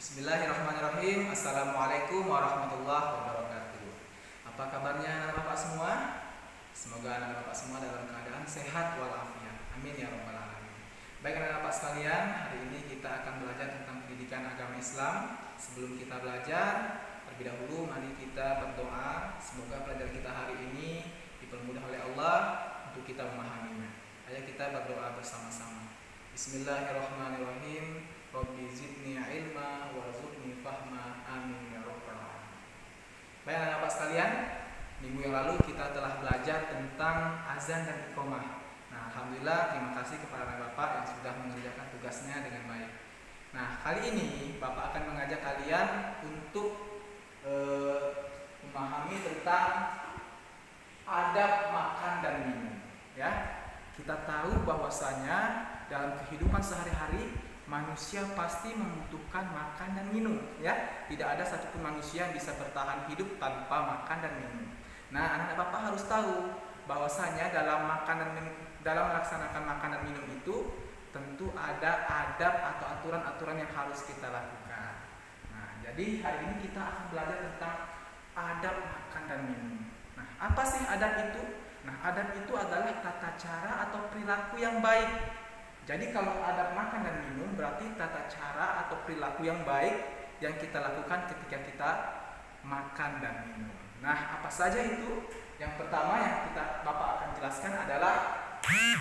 Bismillahirrahmanirrahim. Assalamualaikum warahmatullahi wabarakatuh. Apa kabarnya anak bapak semua? Semoga anak bapak semua dalam keadaan sehat walafiat. Amin ya rabbal alamin. Baik anak bapak sekalian, hari ini kita akan belajar tentang pendidikan agama Islam. Sebelum kita belajar, terlebih dahulu mari kita berdoa. Semoga pelajaran kita hari ini dipermudah oleh Allah untuk kita memahaminya. Ayo kita berdoa bersama-sama. Bismillahirrahmanirrahim. Rabbi zidni ilma warzuqni fahma, amin ya rabbal alamin. Baik anak-anak sekalian, minggu yang lalu kita telah belajar tentang azan dan iqamah. Nah, alhamdulillah terima kasih kepada anak bapak yang sudah mengerjakan tugasnya dengan baik. Nah, kali ini bapak akan mengajak kalian untuk memahami tentang adab makan dan minum. Ya, kita tahu bahwasanya dalam kehidupan sehari-hari manusia pasti membutuhkan makan dan minum, ya. Tidak ada satupun manusia yang bisa bertahan hidup tanpa makan dan minum. Nah, anak-anak bapak harus tahu bahwasanya dalam melaksanakan makan dan minum itu tentu ada adab atau aturan-aturan yang harus kita lakukan. Nah, jadi hari ini kita akan belajar tentang adab makan dan minum. Nah, apa sih adab itu? Nah, adab itu adalah tata cara atau perilaku yang baik. Jadi kalau adab makan dan minum berarti tata cara atau perilaku yang baik yang kita lakukan ketika kita makan dan minum. Nah, apa saja itu? Yang pertama yang Bapak akan jelaskan adalah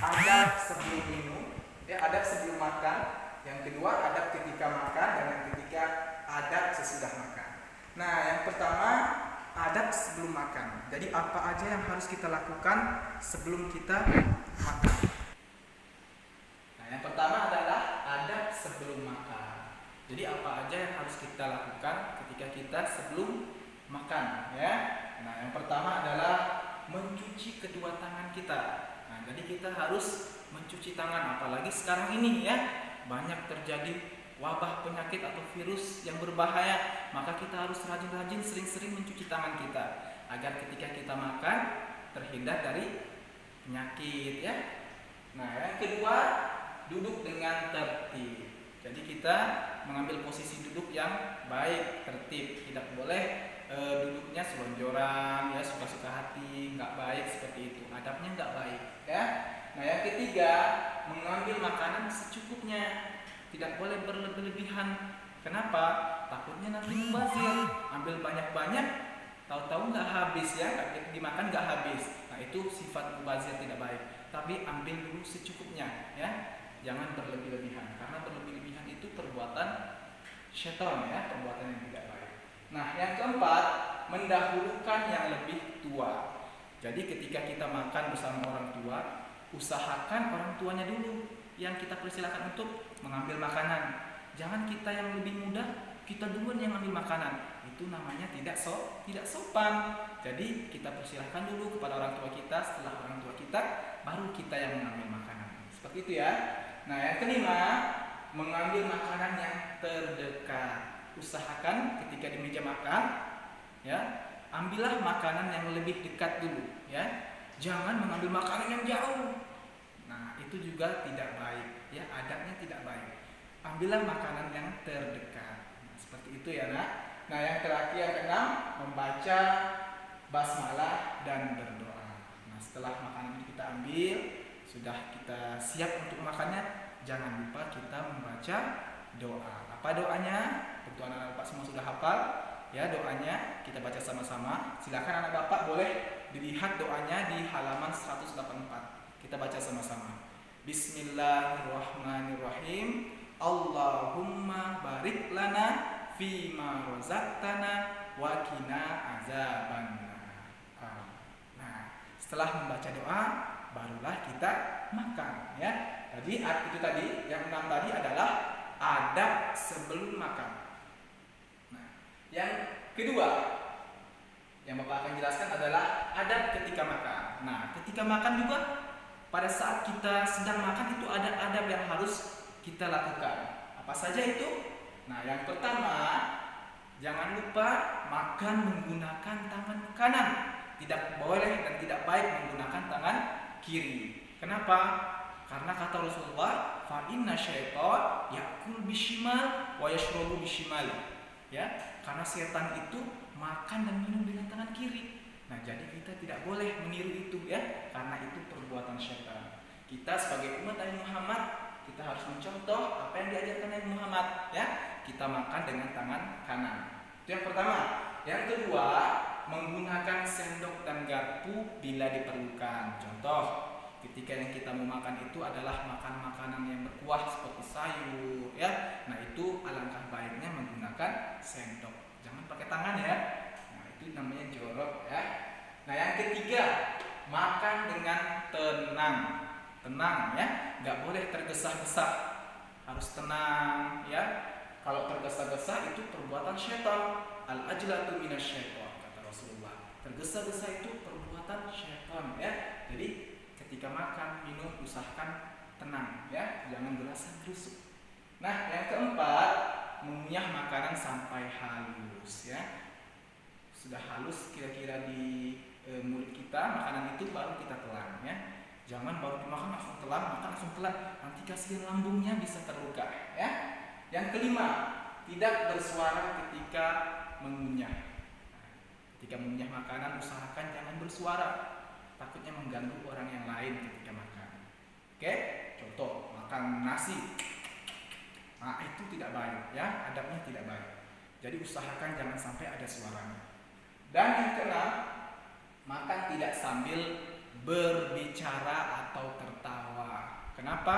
adab sebelum minum, ya, adab sebelum makan. Yang kedua adab ketika makan, dan yang ketiga adab sesudah makan. Nah, yang pertama adab sebelum makan. Jadi apa aja yang harus kita lakukan sebelum kita makan? Yang pertama adalah adab sebelum makan. Jadi apa aja yang harus kita lakukan ketika kita sebelum makan, ya. Nah, yang pertama adalah mencuci kedua tangan kita. Nah, jadi kita harus mencuci tangan, apalagi sekarang ini, ya. Banyak terjadi wabah penyakit atau virus yang berbahaya, maka kita harus rajin-rajin sering-sering mencuci tangan kita agar ketika kita makan terhindar dari penyakit, ya. Nah, yang kedua, duduk dengan tertib. Jadi kita mengambil posisi duduk yang baik, tertib. Tidak boleh duduknya selonjoran, ya, suka-suka hati, nggak baik seperti itu. Adabnya nggak baik, ya. Nah, yang ketiga, mengambil makanan secukupnya. Tidak boleh berlebihan. Kenapa? Takutnya nanti mubazir. Ambil banyak-banyak, tahu-tahu nggak habis, ya, dimakan nggak habis. Nah, itu sifat mubazir, tidak baik. Tapi ambil dulu secukupnya, ya. Jangan berlebih-lebihan, karena berlebih-lebihan itu perbuatan syaitan, ya, perbuatan yang tidak baik. Nah, yang keempat, mendahulukan yang lebih tua. Jadi ketika kita makan bersama orang tua, usahakan orang tuanya dulu yang kita persilakan untuk mengambil makanan. Jangan kita yang lebih muda, kita duluan yang ambil makanan. Itu namanya tidak sopan. Jadi kita persilahkan dulu kepada orang tua kita, setelah orang tua kita baru kita yang mengambil makanan. Seperti itu, ya. Nah, yang kelima, mengambil makanan yang terdekat. Usahakan ketika di meja makan, ya, ambillah makanan yang lebih dekat dulu, ya. Jangan mengambil makanan yang jauh. Nah, itu juga tidak baik, ya, adabnya tidak baik. Ambillah makanan yang terdekat. Nah, seperti itu, ya, Nak. Nah, yang terakhir, yang keenam, membaca basmalah dan berdoa. Nah, setelah makanan itu kita ambil, sudah kita siap untuk makannya, jangan lupa kita membaca doa. Apa doanya? Tentu anak-anak bapak semua sudah hafal, ya, doanya. Kita baca sama-sama. Silakan anak bapak boleh dilihat doanya di halaman 184. Kita baca sama-sama. Bismillahirrahmanirrahim. Allahumma barik lana fima razaqtana wa qina azabannar. Nah, setelah membaca doa barulah kita makan, ya. Jadi itu tadi, yang 6 tadi adalah adab sebelum makan. Nah, yang kedua yang Bapak akan jelaskan adalah adab ketika makan. Nah, ketika makan juga pada saat kita sedang makan itu ada adab yang harus kita lakukan. Apa saja itu? Nah, yang pertama, jangan lupa makan menggunakan tangan kanan. Tidak boleh dan tidak baik menggunakan tangan kiri. Kenapa? Karena kata Rasulullah, fa inna syaitan yakul bishimal wa yashrabu bishimal. Ya, karena setan itu makan dan minum dengan tangan kiri. Nah, jadi kita tidak boleh meniru itu ya, karena itu perbuatan syaitan. Kita sebagai umat Nabi Muhammad, kita harus mencontoh apa yang diajarkan Nabi Muhammad ya. Kita makan dengan tangan kanan. Itu yang pertama. Yang kedua, menggunakan sendok dan garpu bila diperlukan. Contoh, ketika yang kita mau makan itu adalah makan makanan yang berkuah seperti sayur ya. Nah, itu alangkah baiknya menggunakan sendok. Jangan pakai tangan ya. Nah, itu namanya jorok ya. Nah, yang ketiga, makan dengan tenang. Tenang ya, nggak boleh tergesa-gesa, harus tenang ya. Kalau tergesa-gesa itu perbuatan syaitan. Al-ajlatu minasyaitan, kata Rasulullah. Tergesa-gesa itu perbuatan syaitan ya. Jadi ketika makan, minum, usahakan tenang ya, jangan gerasa-gerusuk. Nah, yang keempat, mengunyah makanan sampai halus ya. Sudah halus kira-kira di mulut kita, makanan itu baru kita telan ya. Jangan baru dimakan langsung telan, makan langsung telan, nanti kasihan lambungnya bisa terluka ya. Yang kelima, tidak bersuara ketika mengunyah. Ketika mengunyah makanan, usahakan jangan bersuara, takutnya mengganggu orang yang lain ketika makan. Oke, contoh makan nasi, nah itu tidak baik ya, adabnya tidak baik. Jadi usahakan jangan sampai ada suaranya. Dan yang keenam, makan tidak sambil berbicara atau tertawa. Kenapa?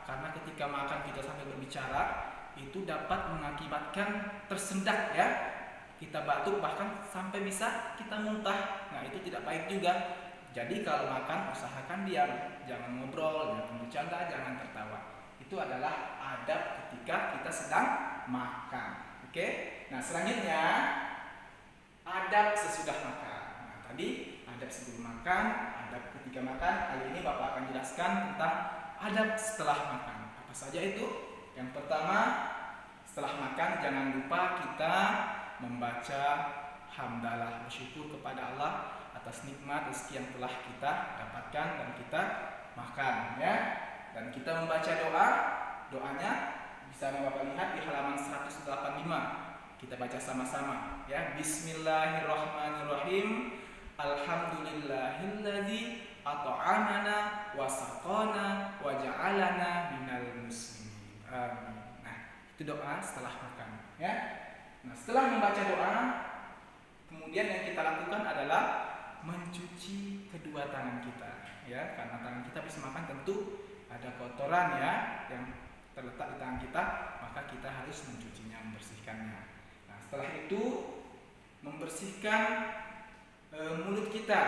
Karena ketika makan kita sambil berbicara, itu dapat mengakibatkan tersendak ya. Kita batuk bahkan sampai bisa kita muntah. Nah, itu tidak baik juga. Jadi kalau makan usahakan diam, jangan ngobrol, jangan bercanda, jangan tertawa. Itu adalah adab ketika kita sedang makan. Oke? Nah, selanjutnya adab sesudah makan. Nah, tadi adab sebelum makan, adab ketika makan. Kali ini Bapak akan jelaskan tentang adab setelah makan. Apa saja itu? Yang pertama, setelah makan jangan lupa kita membaca hamdalah, bersyukur kepada Allah atas nikmat rezeki yang telah kita dapatkan dan kita makan ya. Dan kita membaca doa. Doanya bisa Bapak lihat di halaman 185. Kita baca sama-sama ya. Bismillahirrahmanirrahim. Alhamdulillahilladzi at'amana wa saqana wa ja'alana minal muslimin. Amin. Nah, itu doa setelah makan ya. Nah, setelah membaca doa, kemudian yang kita lakukan adalah mencuci kedua tangan kita ya, karena tangan kita habis makan tentu ada kotoran ya yang terletak di tangan kita, maka kita harus mencucinya, membersihkannya. Nah, setelah itu membersihkan mulut kita,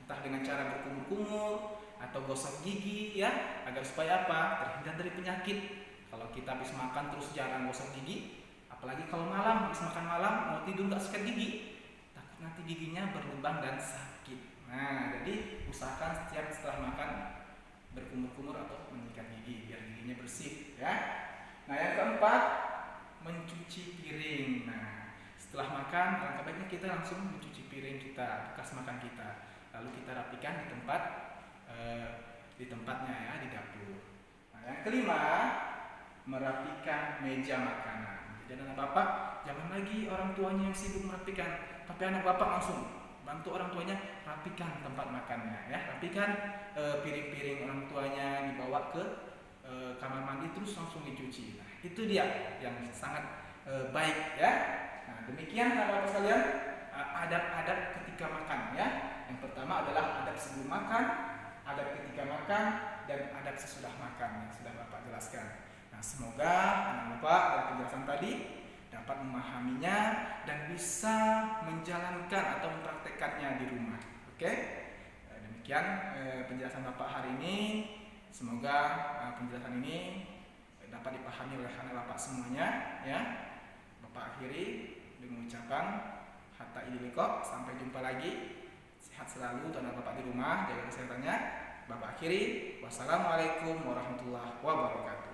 entah dengan cara berkumur-kumur atau gosok gigi ya, agar supaya apa? Terhindar dari penyakit. Kalau kita habis makan terus jarang gosok gigi, apalagi kalau malam, habis makan malam mau tidur nggak sikat gigi, takut nanti giginya berlubang dan sakit. Nah, jadi usahakan setiap setelah makan berkumur-kumur atau menyikat gigi biar giginya bersih ya. Nah, yang keempat, mencuci piring. Nah, setelah makan alangkah baiknya kita langsung mencuci piring kita, bekas makan kita, lalu kita rapikan di tempatnya ya, di dapur. Nah, yang kelima, merapikan meja makanan. Jadi anak bapak jangan lagi orang tuanya yang sibuk merapikan, tapi anak bapak langsung bantu orang tuanya rapikan tempat makannya ya, rapikan piring-piring orang tuanya, dibawa ke kamar mandi terus langsung dicuci. Nah, itu dia yang sangat baik ya. Nah, demikian anak bapak sekalian adab-adab ketika makan ya. Yang pertama adalah adab sebelum makan, adab ketika makan, dan adab sesudah makan yang sudah bapak jelaskan. Nah, semoga anak bapak dari penjelasan tadi dapat memahaminya dan bisa menjalankan atau mempraktekkannya di rumah. Oke? Demikian penjelasan bapak hari ini. Semoga penjelasan ini dapat dipahami oleh anak bapak semuanya ya. Bapak akhiri dengan ucapan hatta idil liqa, sampai jumpa lagi. Sehat selalu anak bapak di rumah, jaga kesehatannya. Bapak akhiri, wassalamualaikum warahmatullahi wabarakatuh.